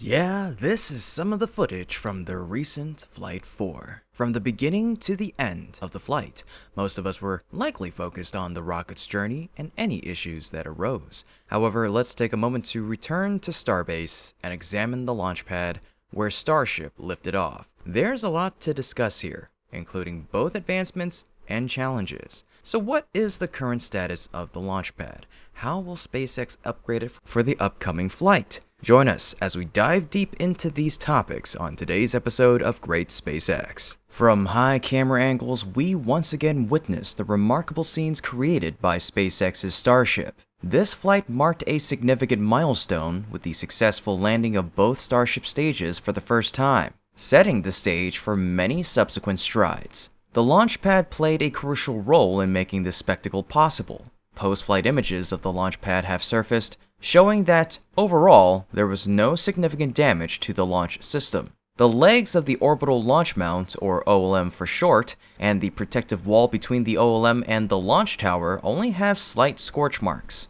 Yeah, this is some of the footage from the recent Flight 4. From the beginning to the end of the flight, most of us were likely focused on the rocket's journey and any issues that arose. However, let's take a moment to return to Starbase and examine the Launchpad where Starship lifted off. There's a lot to discuss here, including both advancements and challenges. So what is the current status of the Launchpad? How will SpaceX upgrade it for the upcoming flight? Join us as we dive deep into these topics on today's episode of Great SpaceX. From high camera angles, we once again witness the remarkable scenes created by SpaceX's Starship. This flight marked a significant milestone with the successful landing of both Starship stages for the first time, setting the stage for many subsequent strides. The Launchpad played a crucial role in making this spectacle possible. Post-flight images of the Launchpad have surfaced, showing that, overall, there was no significant damage to the launch system. The legs of the orbital launch mount, or OLM for short, and the protective wall between the OLM and the launch tower only have slight scorch marks,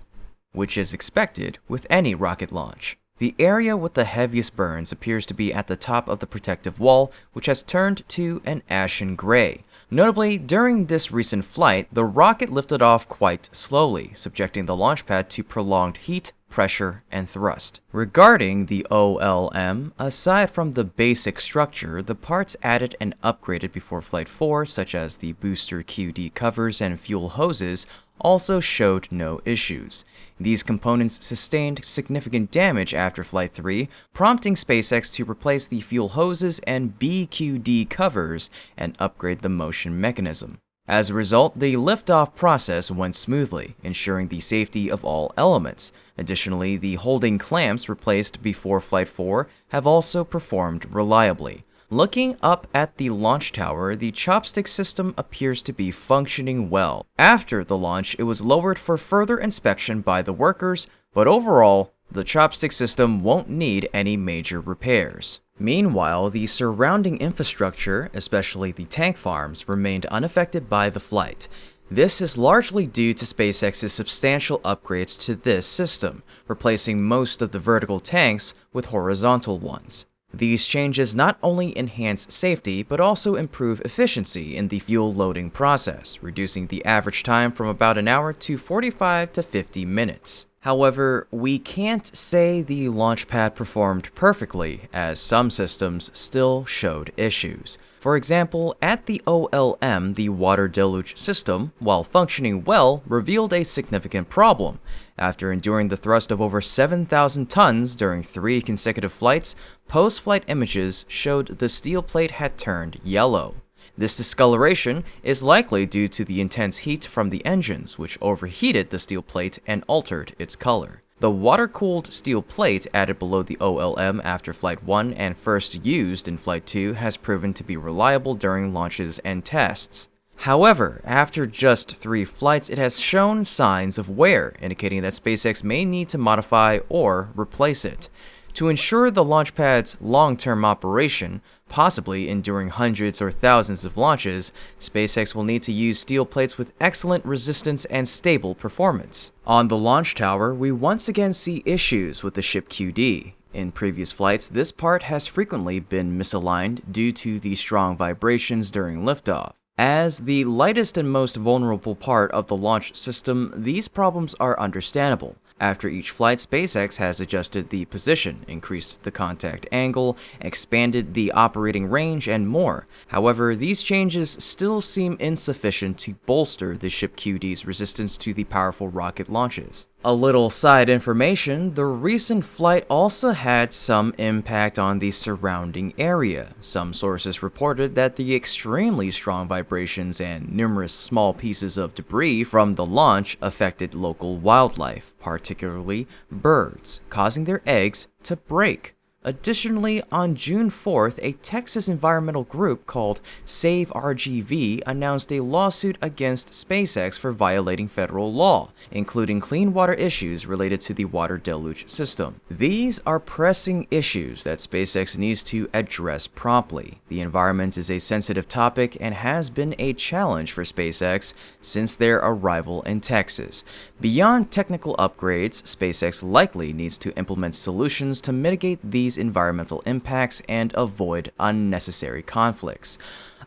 which is expected with any rocket launch. The area with the heaviest burns appears to be at the top of the protective wall, which has turned to an ashen gray. Notably, during this recent flight, the rocket lifted off quite slowly, subjecting the Launchpad to prolonged heat, pressure, and thrust. Regarding the OLM, aside from the basic structure, the parts added and upgraded before Flight 4, such as the booster QD covers and fuel hoses, also showed no issues. These components sustained significant damage after Flight 3, prompting SpaceX to replace the fuel hoses and BQD covers and upgrade the motion mechanism. As a result, the liftoff process went smoothly, ensuring the safety of all elements. Additionally, the holding clamps replaced before Flight 4 have also performed reliably. Looking up at the launch tower, the chopstick system appears to be functioning well. After the launch, it was lowered for further inspection by the workers, but overall, the chopstick system won't need any major repairs. Meanwhile, the surrounding infrastructure, especially the tank farms, remained unaffected by the flight. This is largely due to SpaceX's substantial upgrades to this system, replacing most of the vertical tanks with horizontal ones. These changes not only enhance safety, but also improve efficiency in the fuel loading process, reducing the average time from about an hour to 45 to 50 minutes. However, we can't say the Launchpad performed perfectly, as some systems still showed issues. For example, at the OLM, the water deluge system, while functioning well, revealed a significant problem. After enduring the thrust of over 7,000 tons during 3 consecutive flights, post-flight images showed the steel plate had turned yellow. This discoloration is likely due to the intense heat from the engines, which overheated the steel plate and altered its color. The water-cooled steel plate added below the OLM after Flight 1 and first used in Flight 2 has proven to be reliable during launches and tests. However, after just 3 flights, it has shown signs of wear, indicating that SpaceX may need to modify or replace it. To ensure the Launchpad's long-term operation, possibly enduring hundreds or thousands of launches, SpaceX will need to use steel plates with excellent resistance and stable performance. On the launch tower, we once again see issues with the ship QD. In previous flights, this part has frequently been misaligned due to the strong vibrations during liftoff. As the lightest and most vulnerable part of the launch system, these problems are understandable. After each flight, SpaceX has adjusted the position, increased the contact angle, expanded the operating range, and more. However, these changes still seem insufficient to bolster the ship QD's resistance to the powerful rocket launches. A little side information, the recent flight also had some impact on the surrounding area. Some sources reported that the extremely strong vibrations and numerous small pieces of debris from the launch affected local wildlife, particularly birds, causing their eggs to break. Additionally, on June 4th, a Texas environmental group called Save RGV announced a lawsuit against SpaceX for violating federal law, including clean water issues related to the water deluge system. These are pressing issues that SpaceX needs to address promptly. The environment is a sensitive topic and has been a challenge for SpaceX since their arrival in Texas. Beyond technical upgrades, SpaceX likely needs to implement solutions to mitigate these ease environmental impacts and avoid unnecessary conflicts.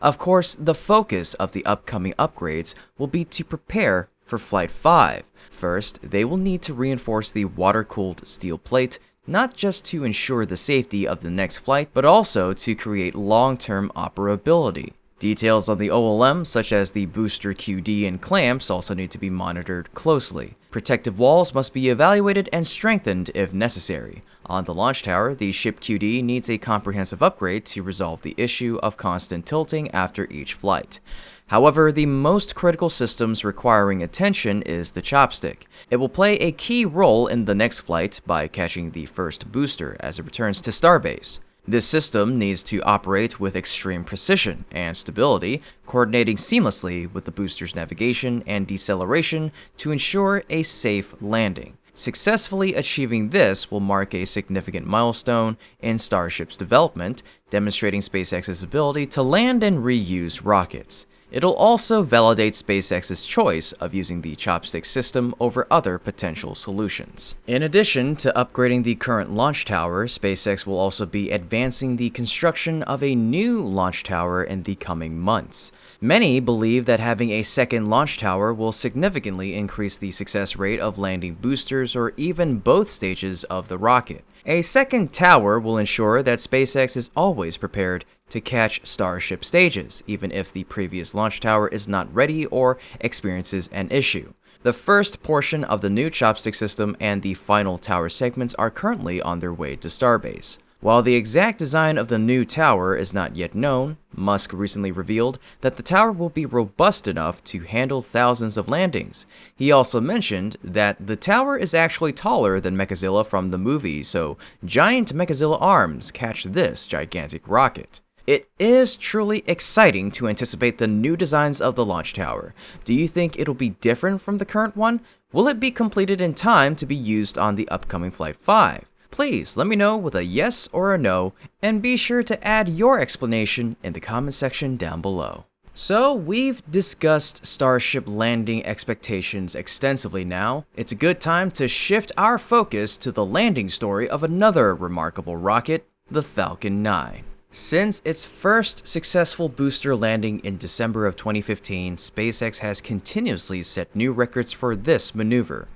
Of course, the focus of the upcoming upgrades will be to prepare for Flight 5. First, they will need to reinforce the water-cooled steel plate, not just to ensure the safety of the next flight, but also to create long-term operability. Details on the OLM, such as the booster QD and clamps, also need to be monitored closely. Protective walls must be evaluated and strengthened if necessary. On the launch tower, the ship QD needs a comprehensive upgrade to resolve the issue of constant tilting after each flight. However, the most critical systems requiring attention is the chopstick. It will play a key role in the next flight by catching the first booster as it returns to Starbase. This system needs to operate with extreme precision and stability, coordinating seamlessly with the booster's navigation and deceleration to ensure a safe landing. Successfully achieving this will mark a significant milestone in Starship's development, demonstrating SpaceX's ability to land and reuse rockets. It'll also validate SpaceX's choice of using the chopstick system over other potential solutions. In addition to upgrading the current launch tower, SpaceX will also be advancing the construction of a new launch tower in the coming months. Many believe that having a second launch tower will significantly increase the success rate of landing boosters or even both stages of the rocket. A second tower will ensure that SpaceX is always prepared to catch Starship stages, even if the previous launch tower is not ready or experiences an issue. The first portion of the new chopstick system and the final tower segments are currently on their way to Starbase. While the exact design of the new tower is not yet known, Musk recently revealed that the tower will be robust enough to handle thousands of landings. He also mentioned that the tower is actually taller than Mechazilla from the movie, so giant Mechazilla arms catch this gigantic rocket. It is truly exciting to anticipate the new designs of the launch tower. Do you think it'll be different from the current one? Will it be completed in time to be used on the upcoming Flight 5? Please let me know with a yes or a no, and be sure to add your explanation in the comment section down below. So, we've discussed Starship landing expectations extensively now. It's a good time to shift our focus to the landing story of another remarkable rocket, the Falcon 9. Since its first successful booster landing in December of 2015, SpaceX has continuously set new records for this maneuver.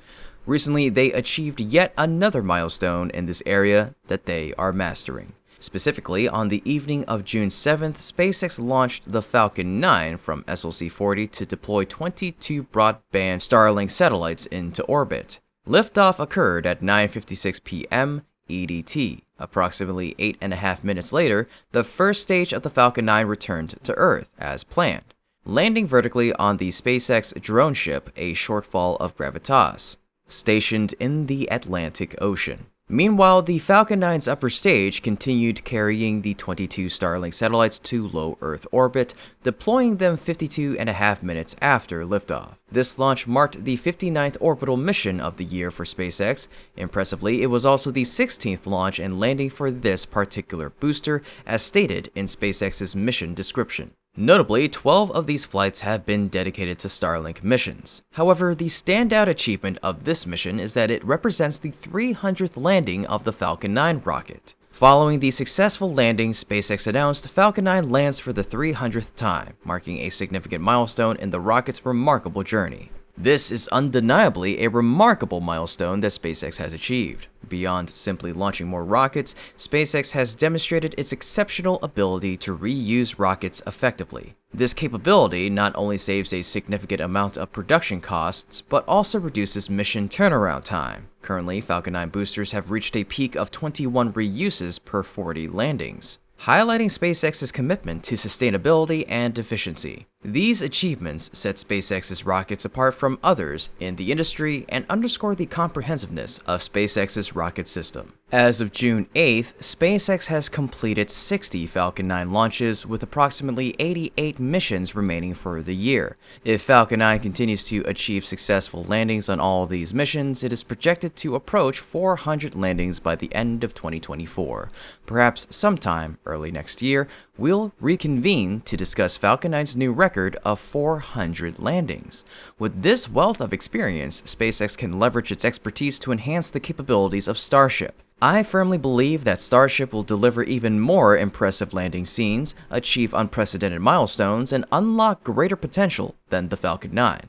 Recently, they achieved yet another milestone in this area that they are mastering. Specifically, on the evening of June 7th, SpaceX launched the Falcon 9 from SLC-40 to deploy 22 broadband Starlink satellites into orbit. Liftoff occurred at 9:56 p.m. EDT. Approximately 8.5 minutes later, the first stage of the Falcon 9 returned to Earth as planned, landing vertically on the SpaceX drone ship, a shortfall of gravitas, stationed in the Atlantic Ocean. Meanwhile, the Falcon 9's upper stage continued carrying the 22 Starlink satellites to low Earth orbit, deploying them 52.5 minutes after liftoff. This launch marked the 59th orbital mission of the year for SpaceX. Impressively, it was also the 16th launch and landing for this particular booster, as stated in SpaceX's mission description. Notably, 12 of these flights have been dedicated to Starlink missions. However, the standout achievement of this mission is that it represents the 300th landing of the Falcon 9 rocket. Following the successful landing, SpaceX announced Falcon 9 lands for the 300th time, marking a significant milestone in the rocket's remarkable journey. This is undeniably a remarkable milestone that SpaceX has achieved. Beyond simply launching more rockets, SpaceX has demonstrated its exceptional ability to reuse rockets effectively. This capability not only saves a significant amount of production costs, but also reduces mission turnaround time. Currently, Falcon 9 boosters have reached a peak of 21 reuses per 40 landings, highlighting SpaceX's commitment to sustainability and efficiency. These achievements set SpaceX's rockets apart from others in the industry and underscore the comprehensiveness of SpaceX's rocket system. As of June 8th, SpaceX has completed 60 Falcon 9 launches with approximately 88 missions remaining for the year. If Falcon 9 continues to achieve successful landings on all these missions, it is projected to approach 400 landings by the end of 2024. Perhaps sometime early next year, we'll reconvene to discuss Falcon 9's new record of 400 landings. With this wealth of experience, SpaceX can leverage its expertise to enhance the capabilities of Starship. I firmly believe that Starship will deliver even more impressive landing scenes, achieve unprecedented milestones, and unlock greater potential than the Falcon 9.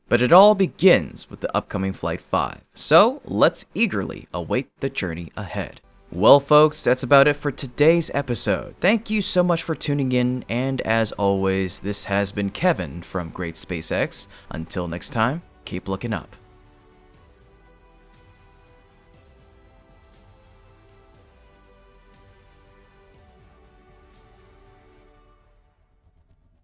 But it all begins with the upcoming Flight 5, so let's eagerly await the journey ahead. Well folks, that's about it for today's episode. Thank you so much for tuning in, and as always, this has been Kevin from Great SpaceX. Until next time, keep looking up.